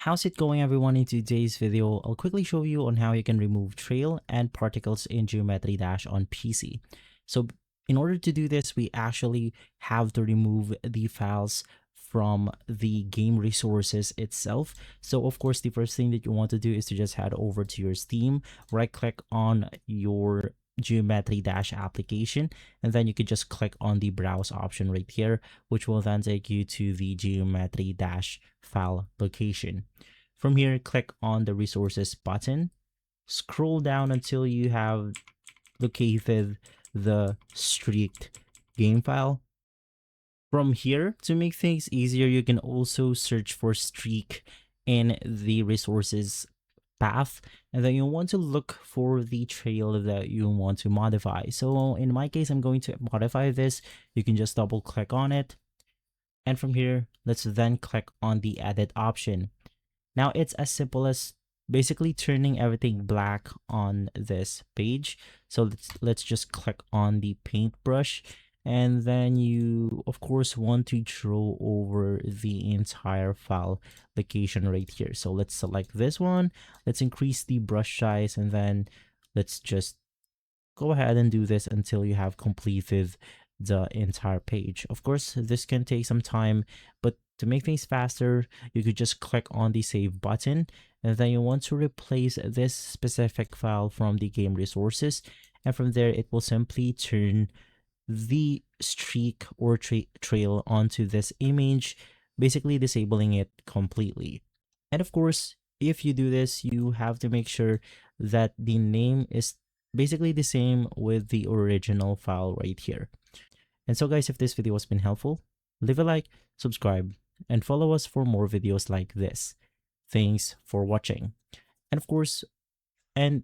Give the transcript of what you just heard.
How's it going, everyone? In today's video, I'll quickly show you on how you can remove trail and particles in Geometry Dash on PC. So in order to do this, we actually have to remove the files from the game resources itself. So of course, the first thing that you want to do is to just head over to your Steam, right click on your Geometry Dash application, and then you could just click on the browse option right here, which will then take you to the Geometry Dash file location. From here, click on the resources button, scroll down until you have located the streaked game file. From here, to make things easier, you can also search for streak in the resources path, and then you want to look for the trail that you want to modify. So in my case, I'm going to modify this. You can just double click on it, and from here, let's then click on the edit option. Now it's as simple as basically turning everything black on this page. So let's just click on the paintbrush, and then you of course want to draw over the entire file location right here. So let's select this one, let's increase the brush size, and then let's just go ahead and do this until you have completed the entire page. Of course, this can take some time, but to make things faster, you could just click on the save button, and then you want to replace this specific file from the game resources, and from there it will simply turn the streak or trail onto this image, basically disabling it completely. And of course, if you do this, you have to make sure that the name is basically the same with the original file right here. And so guys, if this video has been helpful, leave a like, subscribe, and follow us for more videos like this. Thanks for watching. And of course, and